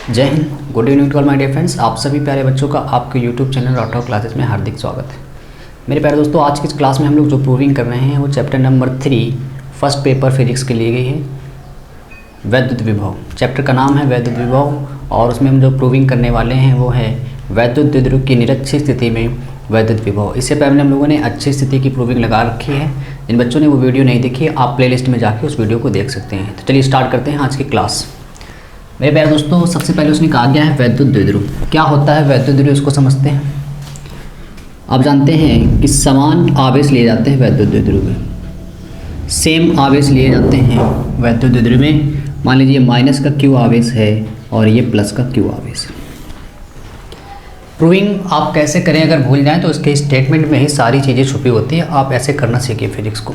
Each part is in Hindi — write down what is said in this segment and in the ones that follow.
जय हिंद, good evening to all my dear friends. आप सभी प्यारे बच्चों का आपके यूट्यूब चैनल ऑटो क्लासेस में हार्दिक स्वागत है। मेरे प्यारे दोस्तों, आज की इस क्लास में हम लोग जो प्रूविंग कर रहे हैं वो chapter number 3 first paper physics के लिए गई है, वैद्युत विभव। चैप्टर का नाम है वैद्युत विभव और उसमें हम जो प्रूविंग करने वाले हैं वो है वैद्युत द्विध्रुव की निरक्षीय स्थिति में वैद्युत विभव। इससे पहले हम लोगों ने अच्छी स्थिति की प्रूविंग लगा रखी है। जिन बच्चों ने वो वीडियो नहीं देखी आप प्लेलिस्ट में जाके उस वीडियो को देख सकते हैं। तो चलिए स्टार्ट करते हैं आज की क्लास। मेरे प्यारे दोस्तों, सबसे पहले उसने कहा गया है वैद्युत द्विध्रुव। क्या होता है वैद्युत द्विध्रुव, इसको समझते हैं। आप जानते हैं कि समान आवेश लिए जाते हैं वैद्युत द्विध्रुव में, सेम आवेश लिए जाते हैं वैद्युत द्विध्रुव में। मान लीजिए माइनस का क्यू आवेश है और ये प्लस का क्यू आवेश। प्रूविंग आप कैसे करें अगर भूल जाएं तो इसके स्टेटमेंट में ही सारी चीज़ें छुपी होती हैं। आप ऐसे करना सीखिए फिजिक्स को।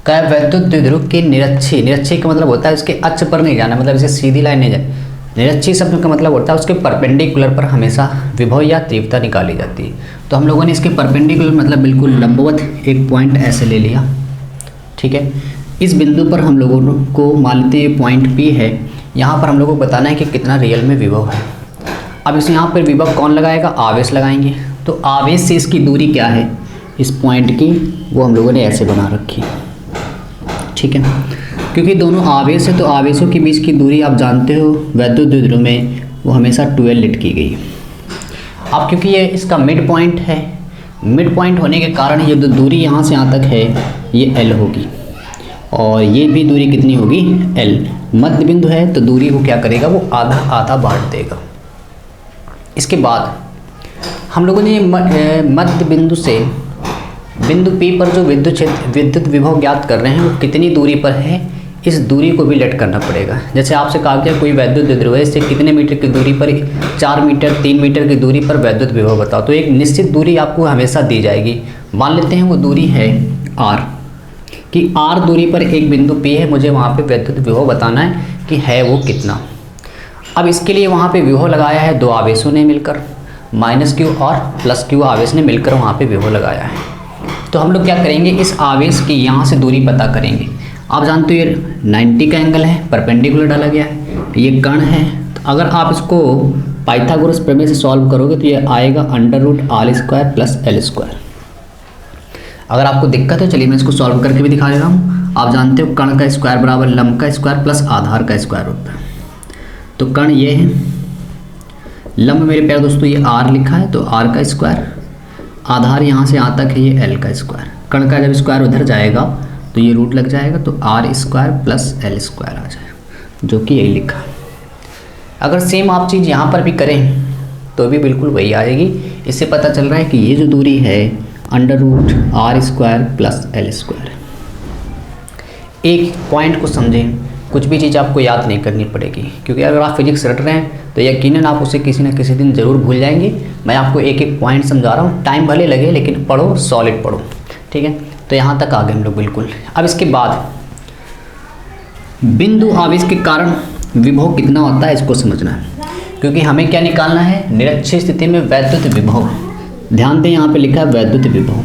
क्या वैद्युत द्विध्रुव की निरक्षीय का मतलब होता है उसके अक्ष पर नहीं जाना, मतलब इसे सीधी लाइन नहीं जाए। निरक्षीय शब्द का मतलब होता है उसके परपेंडिकुलर पर हमेशा विभव या तीव्रता निकाली जाती है। तो हम लोगों ने इसके परपेंडिकुलर मतलब बिल्कुल लंबवत एक पॉइंट ऐसे ले लिया, ठीक है। इस बिंदु पर हम लोगों को मान लेते हैं पॉइंट P है। यहाँ पर हम लोगों को बताना है कि कितना रियल में विभव है। अब इस यहाँ पर विभव कौन लगाएगा, आवेश लगाएंगे। तो आवेश से इसकी दूरी क्या है इस पॉइंट की, वो हम लोगों ने ऐसे बना रखी है, ठीक है। क्योंकि दोनों आवेश है तो आवेशों के बीच की दूरी आप जानते हो वैद्युत द्विध्रुव में वो हमेशा 12 लिट की गई। अब क्योंकि ये इसका मिड पॉइंट है, मिड पॉइंट होने के कारण ये जो दूरी यहाँ से यहाँ तक है ये L होगी और ये भी दूरी कितनी होगी L। मध्य बिंदु है तो दूरी को क्या करेगा, वो आधा आधा बांट देगा। इसके बाद हम लोगों ने मध्य बिंदु से बिंदु P पर जो विद्युत विभव ज्ञात कर रहे हैं वो कितनी दूरी पर है, इस दूरी को भी लेट करना पड़ेगा। जैसे आपसे कहा गया कोई वैद्युत द्विध्रुव है, इससे कितने मीटर की दूरी पर, 4 मीटर 3 मीटर की दूरी पर वैद्युत विभव बताओ। तो एक निश्चित दूरी आपको हमेशा दी जाएगी। मान लेते हैं वो दूरी है R, कि R दूरी पर एक बिंदु P है, मुझे वहाँ पर वैद्युत विभव बताना है कि है वो कितना। अब इसके लिए वहाँ पर विभव लगाया है दो आवेशों ने मिलकर, -Q और +Q आवेश ने मिलकर वहाँ पर विभव लगाया है। तो हम लोग क्या करेंगे, इस आवेश की यहाँ से दूरी पता करेंगे। आप जानते हो ये 90 का एंगल है, परपेंडिकुलर डाला गया है, ये कण है। तो अगर आप इसको पाइथागोरस प्रमेय से सॉल्व करोगे तो ये आएगा √r² + L²। अगर आपको दिक्कत है चलिए मैं इसको सॉल्व करके भी दिखा देता हूँ। आप जानते हो कण का स्क्वायर बराबर लंब का स्क्वायर प्लस आधार का स्क्वायर होता है। तो कण ये है, लंब मेरे प्यारे दोस्तों ये r लिखा है तो r का स्क्वायर, आधार यहाँ से यहाँ तक है ये L का स्क्वायर। कण का जब स्क्वायर उधर जाएगा तो ये रूट लग जाएगा तो r² + L² आ जाएगा, जो कि यही लिखा। अगर सेम आप चीज़ यहाँ पर भी करें तो भी बिल्कुल वही आएगी। इससे पता चल रहा है कि ये जो दूरी है √r² + L²। एक पॉइंट को समझें, कुछ भी चीज़ आपको याद नहीं करनी पड़ेगी, क्योंकि अगर आप फिजिक्स रट रहे हैं तो यकीनन आप उसे किसी न किसी दिन ज़रूर भूल जाएंगे। मैं आपको एक एक पॉइंट समझा रहा हूँ, टाइम भले लगे लेकिन पढ़ो, सॉलिड पढ़ो, ठीक है। तो यहाँ तक आ गए हम लोग बिल्कुल। अब इसके बाद बिंदु आवेश के कारण विभव कितना होता है इसको समझना है, क्योंकि हमें क्या निकालना है, निरक्षीय स्थिति में वैद्युत विभव। ध्यान दें यहाँ पर लिखा है वैद्युत विभव।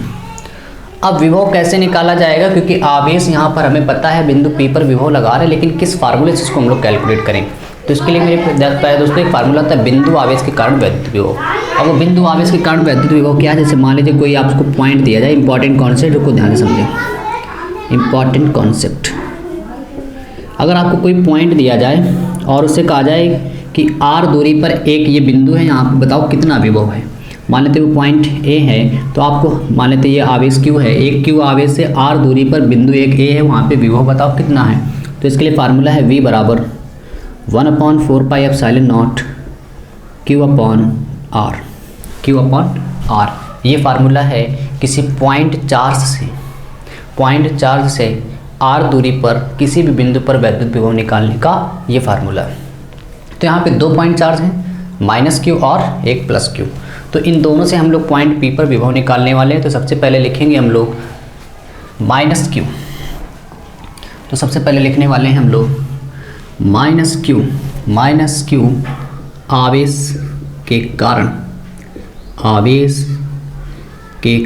अब विभव कैसे निकाला जाएगा, क्योंकि आवेश यहाँ पर हमें पता है बिंदु P पर विभव लगा रहे हैं, लेकिन किस फार्मूले से इसको हम लोग कैलकुलेट करें। तो इसके लिए मेरे प्यारे दोस्तों एक फार्मूला था बिंदु आवेश के कारण वैद्युत विभव। अब वो बिंदु आवेश के कारण वैद्युत विभव क्या है, जैसे मान लीजिए कोई आपको पॉइंट दिया जाए, इंपॉर्टेंट कॉन्सेप्ट को ध्यान से समझें। इंपॉर्टेंट कॉन्सेप्ट, अगर आपको कोई पॉइंट दिया जाए और उससे कहा जाए कि R दूरी पर एक ये बिंदु है, यहाँ पर बताओ कितना विभव है। मान लेते वो पॉइंट A है तो आपको मान लेते ये आवेश Q है, एक Q आवेश से R दूरी पर बिंदु एक A है, वहाँ पे विभव बताओ कितना है। तो इसके लिए फार्मूला है V बराबर 1/4πε0 Q/R। Q/R ये फार्मूला है किसी पॉइंट चार्ज से R दूरी पर किसी भी बिंदु पर वैद्युत विभव निकालने का ये फार्मूला है। तो यहाँ पे 2 पॉइंट चार्ज हैं, -Q और एक +Q। तो इन दोनों से हम लोग पॉइंट P पर विभव निकालने वाले हैं। तो सबसे पहले लिखेंगे हम लोग -Q। तो सबसे पहले लिखने वाले हैं हम लोग -Q आवेश के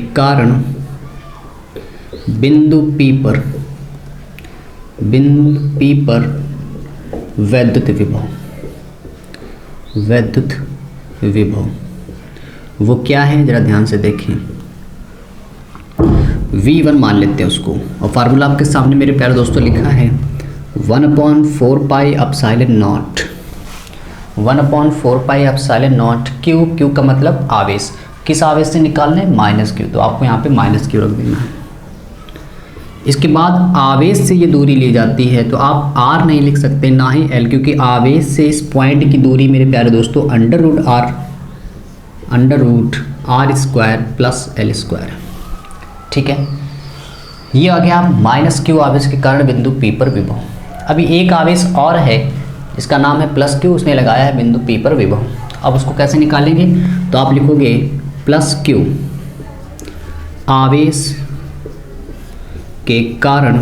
कारण बिंदु P पर वैद्युत विभव। वैद्युत विभव वो क्या है ज़रा ध्यान से देखें। V1 मान लेते हैं उसको, और फार्मूला आपके सामने मेरे प्यारे दोस्तों लिखा है 1/4 pi epsilon not, 1/4 pi epsilon naught Q. Q का मतलब आवेश, किस आवेश से निकालना है? माइनस क्यू, तो आपको यहाँ पे माइनस क्यू रख देना है। इसके बाद आवेश से ये दूरी ली जाती है, तो आप r नहीं लिख सकते ना ही l, क्योंकि आवेश से इस पॉइंट की दूरी मेरे प्यारे दोस्तों √r square plus l square. ठीक है, ये आ गया माइनस क्यू आवेश के कारण बिंदु P पर विभव। अभी एक आवेश और है जिसका नाम है प्लस क्यू, उसने लगाया है बिंदु P पर विभव। अब उसको कैसे निकालेंगे? तो आप लिखोगे प्लस क्यू आवेश के कारण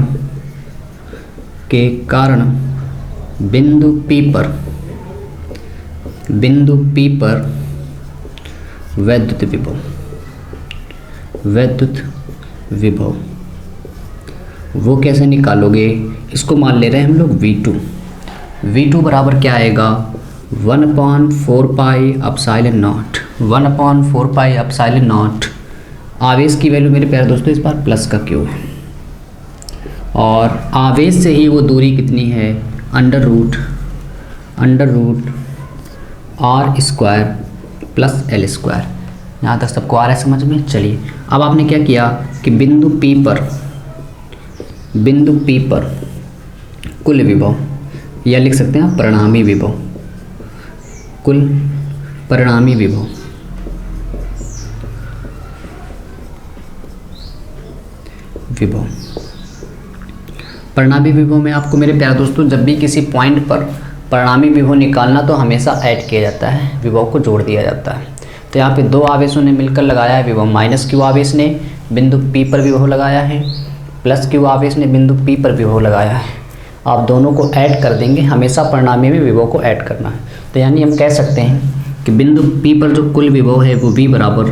बिंदु P पर वैद्युत विभव वो कैसे निकालोगे? इसको मान ले रहे हैं हम लोग V2 बराबर क्या आएगा? 1/4 pi epsilon not, 1/4 pi epsilon not. आवेश की वैल्यू मेरे प्यारे दोस्तों इस बार प्लस का क्यू है, और आवेश से ही वो दूरी कितनी है? Under root r square plus l square. यहाँ तक सबको आ रहा है समझ में? चलिए, अब आपने क्या किया कि बिंदु P पर कुल विभव, या लिख सकते हैं परिणामी विभव, कुल परिणामी विभव परिणामी विभव में आपको मेरे प्यारे दोस्तों जब भी किसी पॉइंट पर परिणामी विभव निकालना तो हमेशा ऐड किया जाता है, विभव को जोड़ दिया जाता है। तो यहाँ पे दो आवेशों ने मिलकर लगाया है विभव, माइनस क्यू आवेश ने बिंदु P पर विभव लगाया है, प्लस क्यू आवेश ने बिंदु P पर विभव लगाया है। आप दोनों को ऐड कर देंगे, हमेशा परिणामी में विभव को ऐड करना है। तो यानी हम कह सकते हैं कि बिंदु P पर जो कुल विभव है वो V बराबर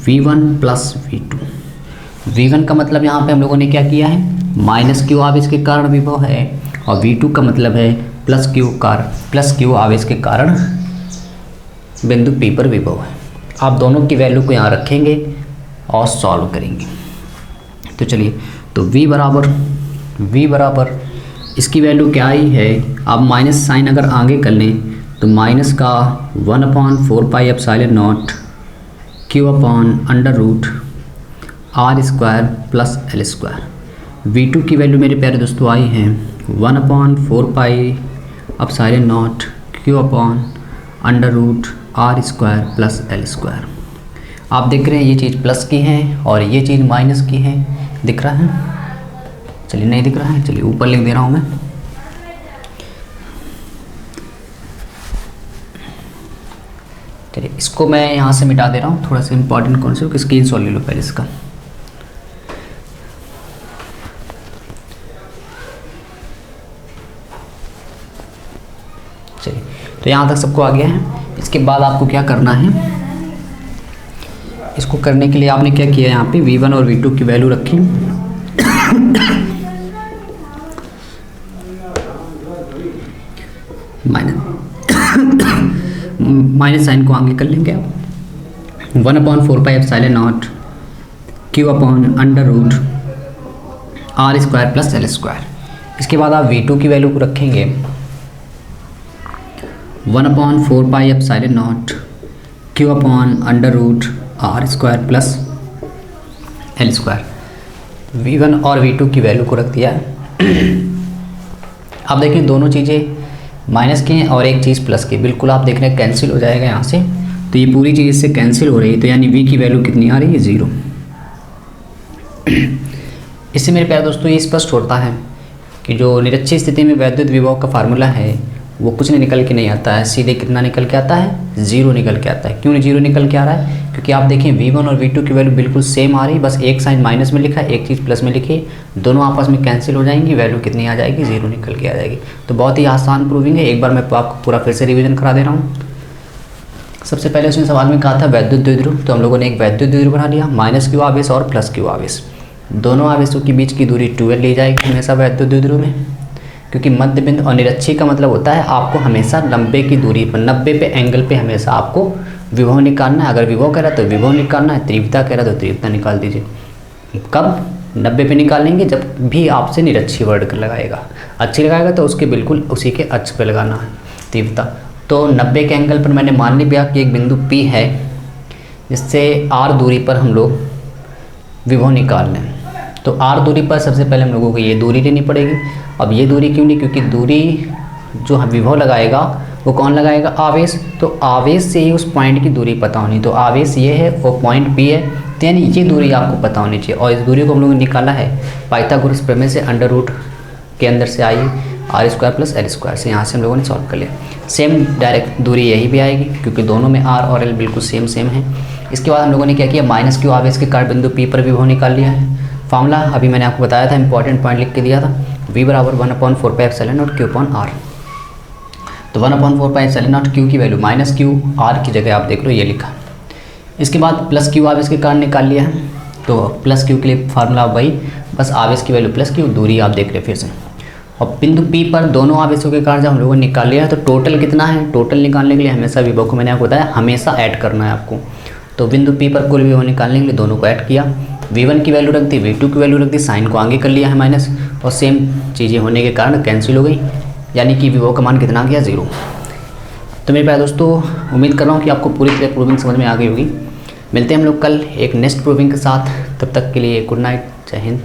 V1 प्लस V2। V1 का मतलब यहाँ पे हम लोगों ने क्या किया है? माइनस क्यू आवेश के कारण विभव है, और V2 का मतलब है प्लस क्यू आवेश के कारण बिंदु P पर विभव है। आप दोनों की वैल्यू को यहाँ रखेंगे और सॉल्व करेंगे। तो चलिए, तो V बराबर इसकी वैल्यू क्या आई है? आप माइनस साइन अगर आगे कर लें तो माइनस का 1/4 pi epsilon naught Q upon under root r square plus l square. V2 की वैल्यू मेरे प्यारे दोस्तों आई है 1/4 pi epsilon naught Q upon under root r square plus l square. आप देख रहे हैं ये चीज़ प्लस की है और ये चीज़ माइनस की है, दिख रहा है? चलिए, नहीं दिख रहा है, चलिए ऊपर लिख दे रहा हूँ मैं। चलिए, इसको मैं यहाँ से मिटा दे रहा हूँ, थोड़ा सा इंपॉर्टेंट कॉन्सेप्ट, स्क्रीन शॉट ले लो पहले इसका। चलिए, तो यहाँ तक सबको आ गया है। इसके बाद आपको क्या करना है? इसको करने के लिए आपने क्या किया? यहाँ पे V1 और V2 की वैल्यू रखी, माइनस साइन को आगे कर लेंगे आप। 1/4 pi epsilon naught Q upon under root r square plus l square. इसके बाद आप V2 की वैल्यू को रखेंगे 1/4 pi epsilon naught Q upon under root r square plus l square. V1 और V2 की वैल्यू को रख दिया है। आप देखिए दोनों चीज़ें माइनस की हैं और एक चीज़ प्लस की, बिल्कुल आप देख रहे हैं कैंसिल हो जाएगा यहाँ से, तो ये पूरी चीज़ इससे कैंसिल हो रही है, तो यानी V की वैल्यू कितनी आ रही है? 0। इससे मेरे प्यारे दोस्तों ये स्पष्ट होता है कि जो निरक्षीय स्थिति में वैद्युत विभव का फार्मूला है वो कुछ नहीं निकल के नहीं आता है, सीधे कितना निकल के आता है? 0 निकल के आता है। क्यों 0 निकल के आ रहा है? क्योंकि आप देखें V1 और V2 की वैल्यू बिल्कुल सेम आ रही है, बस एक साइन माइनस में लिखा है, एक चीज़ प्लस में लिखी है, दोनों आपस में कैंसिल हो जाएंगी, वैल्यू कितनी आ जाएगी? 0 निकल के आ जाएगी। तो बहुत ही आसान प्रूविंग है, एक बार मैं आपको पूरा फिर से रिविजन करा दे रहा हूँ। सबसे पहले उसने सवाल में कहा था वैद्युत द्विध्रुव, तो हम लोगों ने एक वैद्युत द्विध्रुव बना लिया, माइनस क्यू आवेश और प्लस क्यू आवेश, दोनों आवेशों के बीच की दूरी 2l ली जाएगी हमेशा वैद्युत द्विध्रुव में। क्योंकि मध्य बिंदु और निरक्षी का मतलब होता है आपको हमेशा 90 की दूरी पर, 90 पे एंगल पे हमेशा आपको विभव निकालना है। अगर विभव कह रहा है तो विभव निकालना है, तीव्रता कह रहा है तो तीव्रता निकाल दीजिए। कब 90 पे निकालेंगे, जब भी आपसे निरक्षी वर्ग लगाएगा, अच्छी लगाएगा तो उसके बिल्कुल उसी के अक्ष पे लगाना है तीव्रता। तो 90 के एंगल पर मैंने मान लिया कि एक बिंदु P है जिससे r दूरी पर हम लोग विभव निकाल लें। तो r दूरी पर सबसे पहले हम लोगों को ये दूरी लेनी पड़ेगी। अब ये दूरी क्यों नहीं, क्योंकि दूरी जो हम विभव लगाएगा वो कौन लगाएगा, आवेश। तो आवेश से ही उस पॉइंट की दूरी पता होनी। तो आवेश ये है और पॉइंट P है, तो यानी ये दूरी आपको पता होनी चाहिए। और इस दूरी को हम लोगों ने निकाला है पाइथागोरस प्रमेय से, अंडर रूट के अंदर से आई r² + l² से, यहाँ से हम लोगों ने सॉल्व कर लिया। सेम डायरेक्ट दूरी यही भी आएगी क्योंकि दोनों में r और l बिल्कुल सेम है। इसके बाद हम लोगों ने क्या किया, -q आवेश के कारण बिंदु P पर विभव निकाल लिया है। फार्मूला अभी मैंने आपको बताया था, इंपॉर्टेंट पॉइंट लिख के दिया था, v = 1/4πε0 q/r। तो 1/4πε0 q की वैल्यू -q, r की जगह आप देख लो ये लिखा। इसके बाद +q आवेश के कारण निकाल लिया है। तो +q के लिए फार्मूला वही, बस आवेश की वैल्यू +q, दूरी आप देख रहे फिर से। और बिंदु P पर दोनों आवेशों के कारण जब हम लोगों ने निकाल लिया है तो टोटल कितना है, टोटल निकालने के लिए हमेशा विभव को मैंने आपको बताया हमेशा ऐड करना है आपको। तो बिंदु P पर कुल विभव निकालने के लिए दोनों को ऐड किया, v1 की वैल्यू रख दी, v2 की वैल्यू रख दी, साइन को आगे कर लिया है माइनस, और सेम चीज़ें होने के कारण कैंसिल हो गई, यानी कि विभव का मान कितना आ गया, 0। तो मेरे प्यारे दोस्तों, उम्मीद कर रहा हूँ कि आपको पूरी तरह प्रूविंग समझ में आ गई होगी। मिलते हैं हम लोग कल एक नेक्स्ट प्रूविंग के साथ, तब तक के लिए गुड नाइट, जय हिंद।